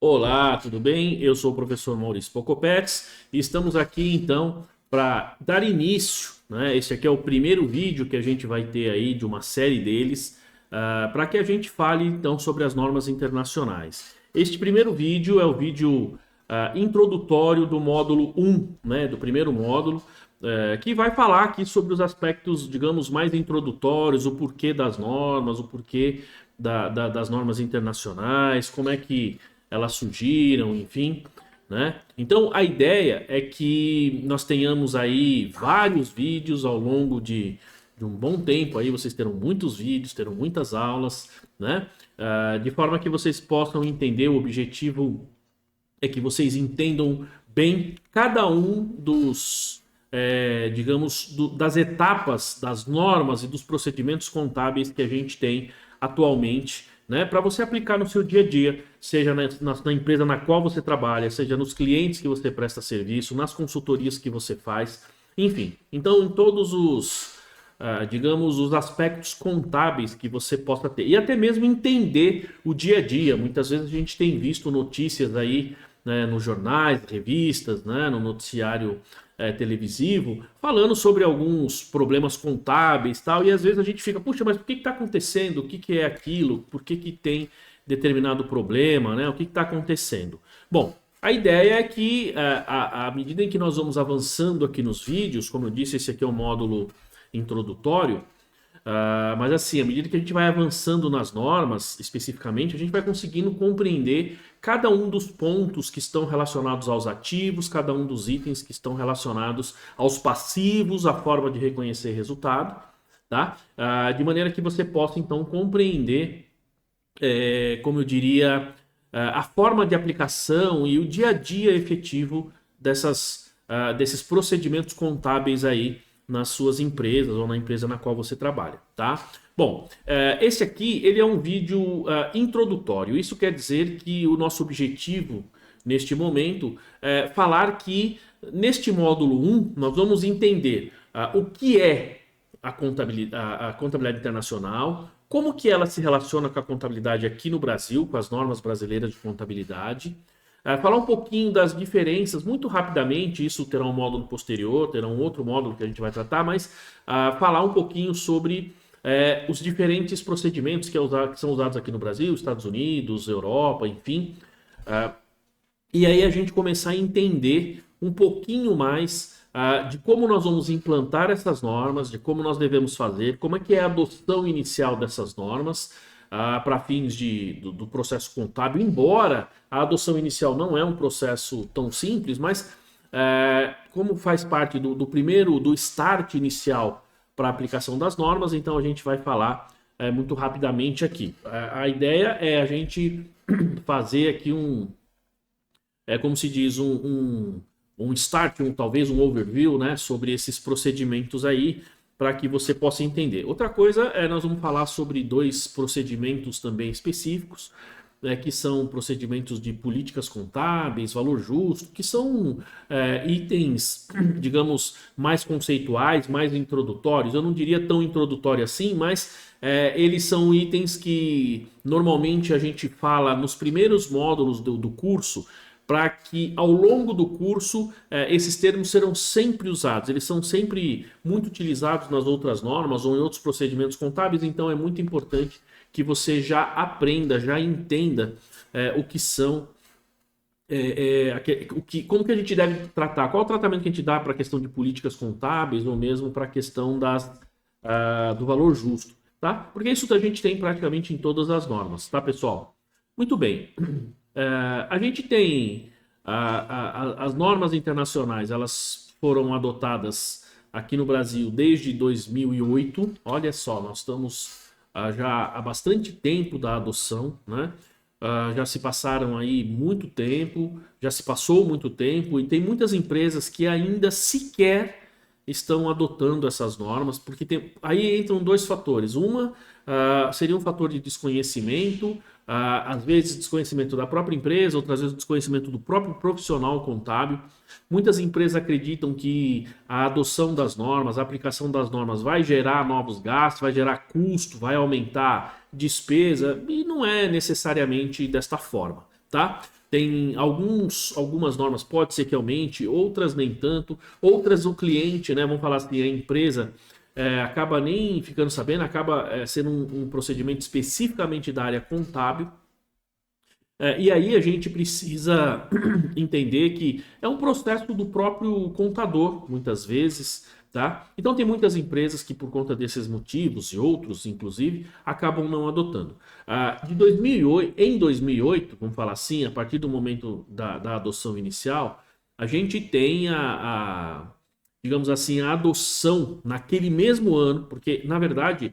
Olá, tudo bem? Eu sou o professor Maurício Pocopetes e estamos aqui então para dar início, né? Esse aqui é o primeiro vídeo que a gente vai ter aí de uma série deles, para que a gente fale então sobre as normas internacionais. Este primeiro vídeo é o vídeo introdutório do módulo 1, né? Do primeiro módulo, que vai falar aqui sobre os aspectos, digamos, mais introdutórios, o porquê das normas, o porquê das normas internacionais, como é que elas surgiram, enfim, né? Então a ideia é que nós tenhamos aí vários vídeos ao longo de um bom tempo aí, vocês terão muitos vídeos, terão muitas aulas, né? De forma que vocês possam entender. O objetivo é que vocês entendam bem cada um digamos, das etapas, das normas e dos procedimentos contábeis que a gente tem atualmente, né, para você aplicar no seu dia a dia, seja na empresa na qual você trabalha, seja nos clientes que você presta serviço, nas consultorias que você faz, enfim. Então, em todos digamos, os aspectos contábeis que você possa ter. E até mesmo entender o dia a dia. Muitas vezes a gente tem visto notícias aí, né, nos jornais, revistas, né, no noticiário televisivo, falando sobre alguns problemas contábeis e tal, e às vezes a gente fica, puxa, mas por que está acontecendo? O que, que é aquilo? Por que, que tem determinado problema? Né? O que está acontecendo? Bom, a ideia é que, à medida em que nós vamos avançando aqui nos vídeos, como eu disse, esse aqui é o módulo introdutório, mas assim, à medida que a gente vai avançando nas normas, especificamente, a gente vai conseguindo compreender cada um dos pontos que estão relacionados aos ativos, cada um dos itens que estão relacionados aos passivos, a forma de reconhecer resultado, tá? De maneira que você possa, então, compreender, como eu diria, a forma de aplicação e o dia a dia efetivo desses procedimentos contábeis aí nas suas empresas ou na empresa na qual você trabalha, tá? Bom, esse aqui ele é um vídeo introdutório. Isso quer dizer que o nosso objetivo neste momento é falar que neste módulo 1 nós vamos entender o que é a contabilidade internacional, como que ela se relaciona com a contabilidade aqui no Brasil, com as normas brasileiras de contabilidade. Falar um pouquinho das diferenças, muito rapidamente. Isso terá um módulo posterior, terá um outro módulo que a gente vai tratar, mas falar um pouquinho sobre os diferentes procedimentos que são usados aqui no Brasil, Estados Unidos, Europa, enfim. E aí a gente começar a entender um pouquinho mais de como nós vamos implantar essas normas, de como nós devemos fazer, como é que é a adoção inicial dessas normas, para fins do processo contábil, embora a adoção inicial não é um processo tão simples, mas como faz parte do start inicial para a aplicação das normas, então a gente vai falar muito rapidamente aqui. A ideia é a gente fazer aqui como se diz, um start, talvez um overview, né, sobre esses procedimentos aí, para que você possa entender. Outra coisa nós vamos falar sobre dois procedimentos também específicos, que são procedimentos de políticas contábeis, valor justo, que são itens, digamos, mais conceituais, mais introdutórios. Eu não diria tão introdutório assim, mas eles são itens que normalmente a gente fala nos primeiros módulos do curso, para que ao longo do curso esses termos serão sempre usados. Eles são sempre muito utilizados nas outras normas ou em outros procedimentos contábeis, então é muito importante que você já aprenda, já entenda o que são, como que a gente deve tratar, qual o tratamento que a gente dá para a questão de políticas contábeis ou mesmo para a questão do valor justo, tá? Porque isso a gente tem praticamente em todas as normas, tá, pessoal? Muito bem. A gente tem as normas internacionais, elas foram adotadas aqui no Brasil desde 2008. Olha só, nós estamos já há bastante tempo da adoção, né? Já se passaram aí muito tempo, já se passou muito tempo e tem muitas empresas que ainda sequer estão adotando essas normas, porque aí entram dois fatores. Uma seria um fator de desconhecimento, às vezes desconhecimento da própria empresa, outras vezes desconhecimento do próprio profissional contábil. Muitas empresas acreditam que a adoção das normas, a aplicação das normas vai gerar novos gastos, vai gerar custo, vai aumentar despesa, e não é necessariamente desta forma, tá? Tem algumas normas, pode ser que aumente, outras nem tanto, outras o cliente, né? Vamos falar assim, a empresa acaba nem ficando sabendo, acaba sendo um procedimento especificamente da área contábil. E aí a gente precisa entender que é um processo do próprio contador, muitas vezes, tá? Então tem muitas empresas que por conta desses motivos e outros, inclusive, acabam não adotando. Em 2008, vamos falar assim, a partir do momento da adoção inicial, a gente tem digamos assim, a adoção naquele mesmo ano, porque na verdade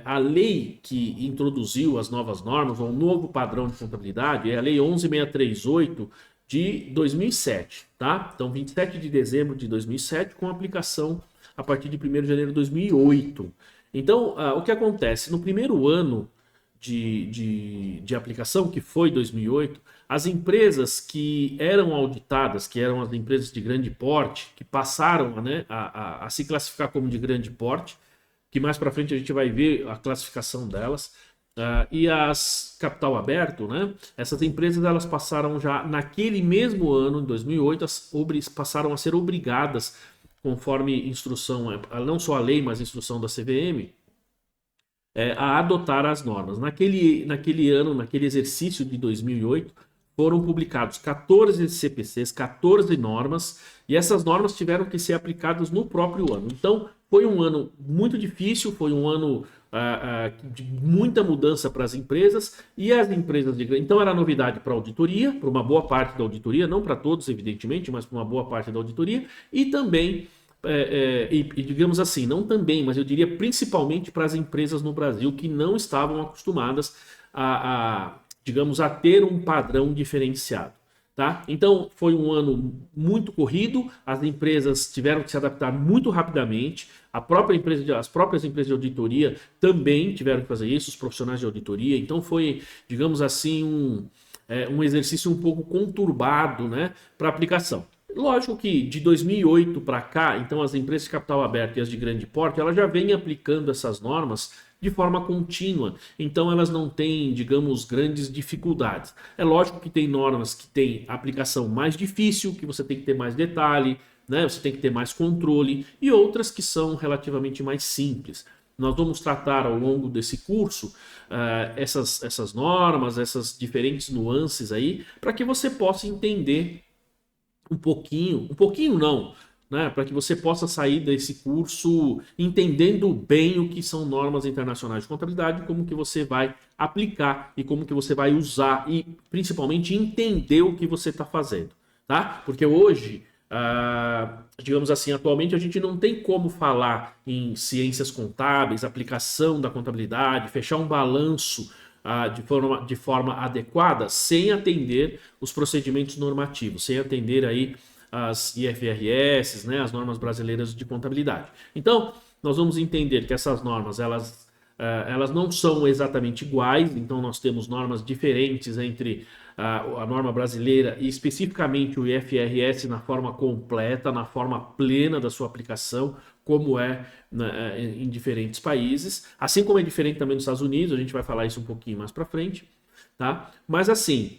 a lei que introduziu as novas normas, ou um novo padrão de contabilidade, é a Lei 11.638 de 2007, tá? Então, 27 de dezembro de 2007, com aplicação a partir de 1º de janeiro de 2008. Então, o que acontece? No primeiro ano de aplicação, que foi 2008, as empresas que eram auditadas, que eram as empresas de grande porte, que passaram, né, a se classificar como de grande porte, que mais para frente a gente vai ver a classificação delas, e as capital aberto, né? Essas empresas elas passaram já naquele mesmo ano, em 2008, passaram a ser obrigadas, conforme instrução, não só a lei, mas a instrução da CVM, a adotar as normas. Naquele ano, naquele exercício de 2008, foram publicados 14 CPCs, 14 normas, e essas normas tiveram que ser aplicadas no próprio ano. Então, foi um ano muito difícil, foi um ano de muita mudança para as empresas, e as empresas Então, era novidade para a auditoria, para uma boa parte da auditoria, não para todos, evidentemente, mas para uma boa parte da auditoria, e também digamos assim, não também, mas eu diria principalmente para as empresas no Brasil que não estavam acostumadas digamos, a ter um padrão diferenciado. Tá? Então, foi um ano muito corrido, as empresas tiveram que se adaptar muito rapidamente, as próprias empresas de auditoria também tiveram que fazer isso, os profissionais de auditoria. Então, foi, digamos assim, um exercício um pouco conturbado, né, para aplicação. Lógico que de 2008 para cá, então as empresas de capital aberto e as de grande porte, elas já vêm aplicando essas normas de forma contínua, então elas não têm, digamos, grandes dificuldades. É lógico que tem normas que têm aplicação mais difícil, que você tem que ter mais detalhe, né? Você tem que ter mais controle, e outras que são relativamente mais simples. Nós vamos tratar ao longo desse curso essas normas, essas diferentes nuances aí, para que você possa entender um pouquinho não, né? Para que você possa sair desse curso entendendo bem o que são normas internacionais de contabilidade, como que você vai aplicar e como que você vai usar e principalmente entender o que você está fazendo, tá? Porque hoje, digamos assim, atualmente a gente não tem como falar em ciências contábeis, aplicação da contabilidade, fechar um balanço de forma adequada, sem atender os procedimentos normativos, sem atender aí as IFRS, né, as normas brasileiras de contabilidade. Então, nós vamos entender que essas normas, elas não são exatamente iguais, então nós temos normas diferentes entre a norma brasileira e especificamente o IFRS na forma completa, na forma plena da sua aplicação, como né, em diferentes países, assim como é diferente também nos Estados Unidos, a gente vai falar isso um pouquinho mais para frente, tá? Mas assim,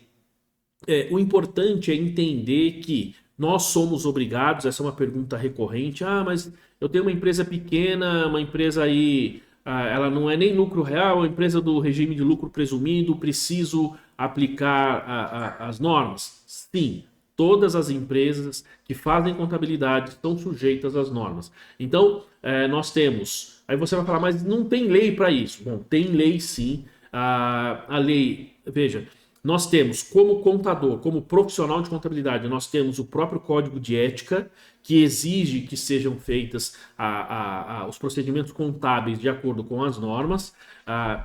o importante é entender que nós somos obrigados, essa é uma pergunta recorrente, mas eu tenho uma empresa pequena, uma empresa aí, ela não é nem lucro real, é uma empresa do regime de lucro presumido, preciso aplicar as normas? Sim, todas as empresas que fazem contabilidade estão sujeitas às normas. Então, nós temos... Aí você vai falar, mas não tem lei para isso. Bom, tem lei sim. A lei, veja, nós temos como contador, como profissional de contabilidade, nós temos o próprio Código de Ética, que exige que sejam feitas os procedimentos contábeis de acordo com as normas.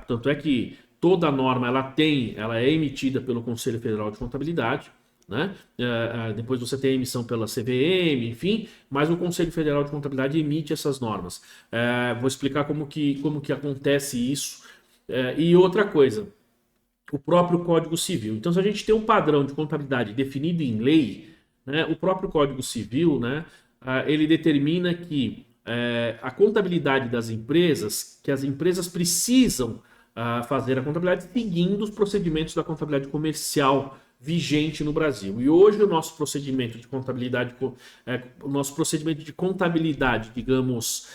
Tanto é que toda norma ela é emitida pelo Conselho Federal de Contabilidade, né? Depois você tem a emissão pela CVM, enfim, mas o Conselho Federal de Contabilidade emite essas normas. Vou explicar como que acontece isso. E outra coisa, o próprio Código Civil. Então, se a gente tem um padrão de contabilidade definido em lei, né, o próprio Código Civil, né, ele determina que a contabilidade das empresas, que as empresas precisam fazer a contabilidade seguindo os procedimentos da contabilidade comercial vigente no Brasil. E hoje o nosso procedimento de contabilidade, digamos,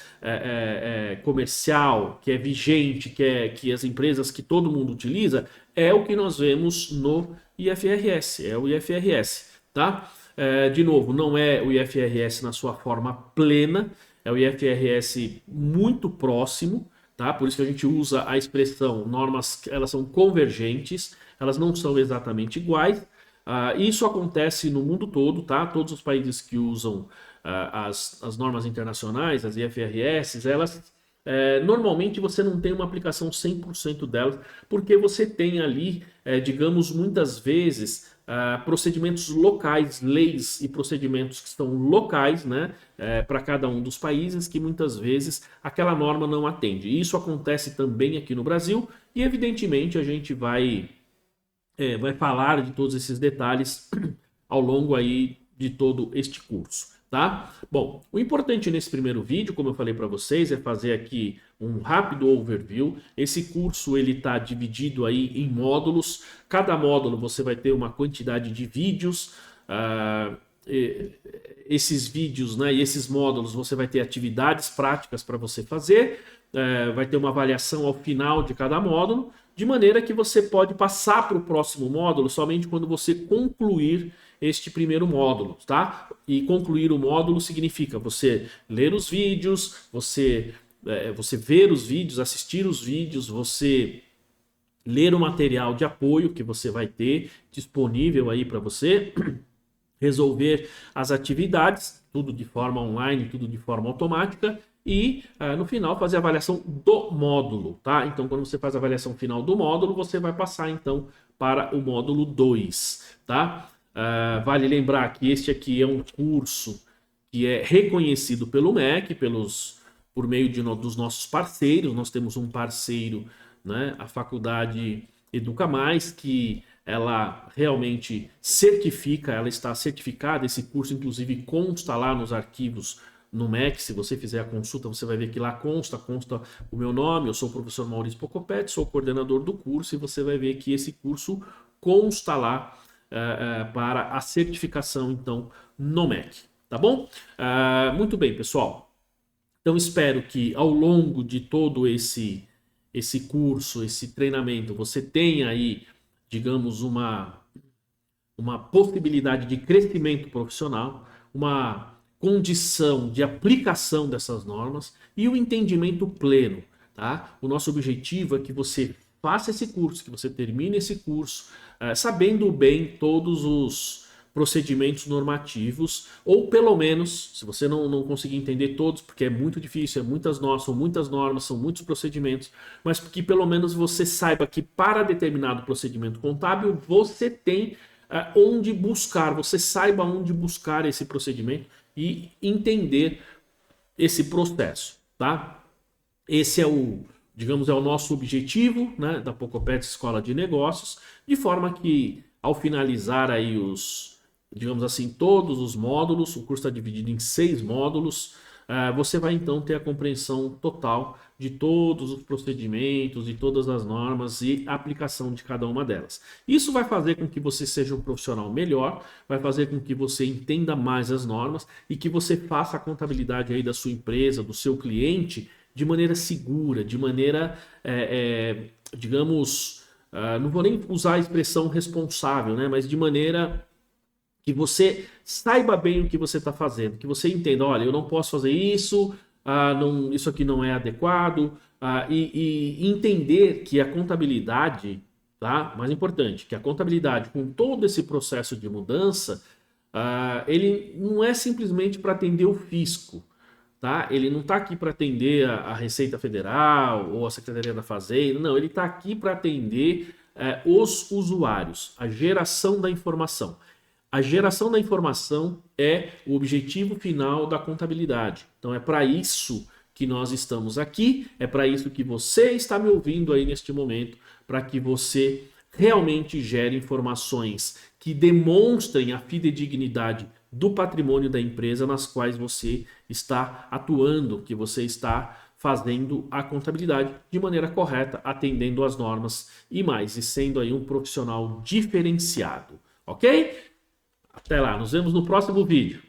comercial, que é vigente, que as empresas, que todo mundo utiliza, é o que nós vemos no IFRS, é o IFRS, tá? De novo, não é o IFRS na sua forma plena, é o IFRS muito próximo, tá? Por isso que a gente usa a expressão normas, elas são convergentes, elas não são exatamente iguais. Isso acontece no mundo todo, tá? Todos os países que usam as normas internacionais, as IFRS, elas normalmente você não tem uma aplicação 100% delas, porque você tem ali, digamos, muitas vezes procedimentos locais, leis e procedimentos que são locais, né, para cada um dos países, que muitas vezes aquela norma não atende. Isso acontece também aqui no Brasil e, evidentemente, a gente vai falar de todos esses detalhes ao longo aí de todo este curso, tá? Bom, o importante nesse primeiro vídeo, como eu falei para vocês, é fazer aqui um rápido overview. Esse curso ele está dividido aí em módulos. Cada módulo você vai ter uma quantidade de vídeos. Esses vídeos, né, e esses módulos você vai ter atividades práticas para você fazer. Vai ter uma avaliação ao final de cada módulo, de maneira que você pode passar para o próximo módulo somente quando você concluir este primeiro módulo, tá? E concluir o módulo significa você ler os vídeos, você ver os vídeos, assistir os vídeos, você ler o material de apoio que você vai ter disponível aí para você, resolver as atividades, tudo de forma online, tudo de forma automática, e no final fazer a avaliação do módulo, tá? Então, quando você faz a avaliação final do módulo, você vai passar então para o módulo 2, tá? Vale lembrar que este aqui é um curso que é reconhecido pelo MEC, por meio dos nossos parceiros. Nós temos um parceiro, né, a Faculdade Educa Mais, que ela realmente certifica, ela está certificada. Esse curso, inclusive, consta lá nos arquivos no MEC. Se você fizer a consulta, você vai ver que lá consta o meu nome. Eu sou o professor Maurício Pocopetti, sou o coordenador do curso, e você vai ver que esse curso consta lá para a certificação, então, no MEC, tá bom? Muito bem, pessoal. Então, espero que ao longo de todo esse curso, esse treinamento, você tenha aí, digamos, uma possibilidade de crescimento profissional, uma condição de aplicação dessas normas e o entendimento pleno, tá? O nosso objetivo é que você faça esse curso, que você termine esse curso, sabendo bem todos os procedimentos normativos, ou pelo menos, se você não conseguir entender todos, porque é muito difícil, são muitas normas, são muitos procedimentos, mas que pelo menos você saiba que para determinado procedimento contábil você tem onde buscar, você saiba onde buscar esse procedimento e entender esse processo, tá? Esse é o nosso objetivo, né, da Pocopetti Escola de Negócios, de forma que ao finalizar aí todos os módulos, o curso está dividido em 6 módulos, você vai então ter a compreensão total de todos os procedimentos, de todas as normas e a aplicação de cada uma delas. Isso vai fazer com que você seja um profissional melhor, vai fazer com que você entenda mais as normas e que você faça a contabilidade aí da sua empresa, do seu cliente, de maneira segura, de maneira, não vou nem usar a expressão responsável, né, mas de maneira que você saiba bem o que você está fazendo, que você entenda, olha, eu não posso fazer isso, isso aqui não é adequado, e entender que a contabilidade, tá? Mais importante, que a contabilidade, com todo esse processo de mudança, ele não é simplesmente para atender o fisco, tá? Ele não está aqui para atender a Receita Federal ou a Secretaria da Fazenda, não, ele está aqui para atender os usuários, a geração da informação. A geração da informação é o objetivo final da contabilidade. Então é para isso que nós estamos aqui, é para isso que você está me ouvindo aí neste momento, para que você realmente gere informações que demonstrem a fidedignidade do patrimônio da empresa nas quais você está atuando, que você está fazendo a contabilidade de maneira correta, atendendo às normas e mais, e sendo aí um profissional diferenciado, ok? Até lá, nos vemos no próximo vídeo.